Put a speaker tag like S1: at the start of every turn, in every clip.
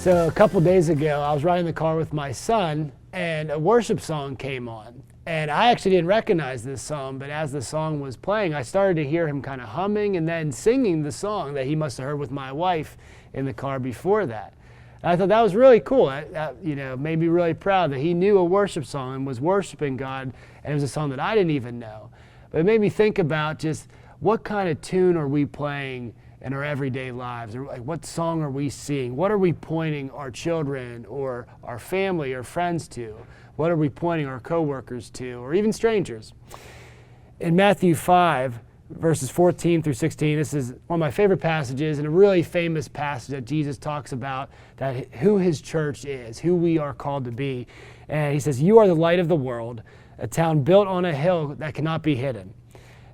S1: So a couple days ago, I was riding the car with my son, and a worship song came on. And I actually didn't recognize this song, but as the song was playing, I started to hear him kind of humming and then singing the song that he must have heard with my wife in the car before that. And I thought that was really cool. That made me really proud that he knew a worship song and was worshiping God, and it was a song that I didn't even know. But it made me think about just what kind of tune are we playing in our everyday lives, or like what song are we singing? What are we pointing our children or our family or friends to? What are we pointing our coworkers to, or even strangers? In Matthew 5, verses 14 through 16, this is one of my favorite passages and a really famous passage that Jesus talks about that who his church is, who we are called to be. And he says, "You are the light of the world, a town built on a hill that cannot be hidden.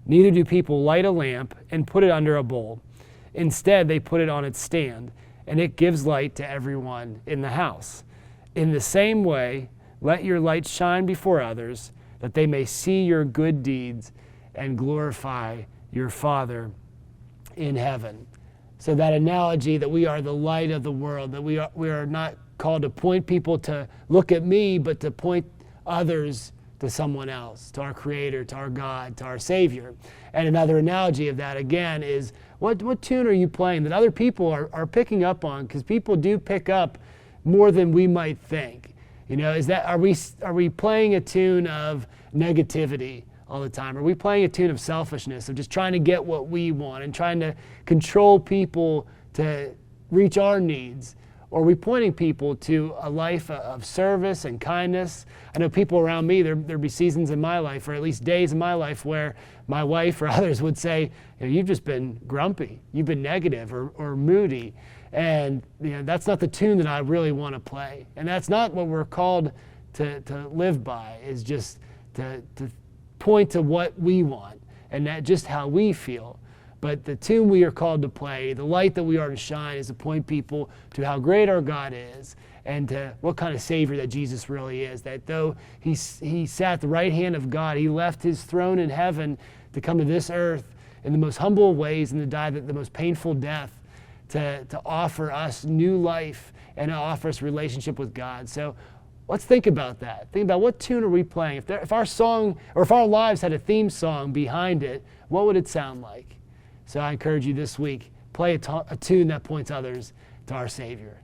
S1: Neither do people light a lamp and put it under a bowl. Instead, they put it on its stand, and it gives light to everyone in the house. In the same way, let your light shine before others, that they may see your good deeds and glorify your Father in heaven." So that analogy that we are the light of the world, that we are not called to point people to look at me, but to point others to someone else, to our Creator, to our God, to our Savior. And another analogy of that, again, is what tune are you playing that other people are picking up on? Because people do pick up more than we might think. Are we playing a tune of negativity all the time? Are we playing a tune of selfishness, of just trying to get what we want and trying to control people to reach our needs? Or are we pointing people to a life of service and kindness? I know people around me, there'd be seasons in my life, or at least days in my life, where my wife or others would say, "You've just been grumpy, you've been negative or moody." And that's not the tune that I really want to play. And that's not what we're called to live by, is just to point to what we want and that just how we feel. But the tune we are called to play, the light that we are to shine, is to point people to how great our God is and to what kind of Savior that Jesus really is. That though he sat at the right hand of God, he left his throne in heaven to come to this earth in the most humble ways and to die the most painful death to offer us new life and to offer us a relationship with God. So let's think about that. Think about what tune are we playing. If our song, or if our lives had a theme song behind it, what would it sound like? So I encourage you this week, play a tune that points others to our Savior.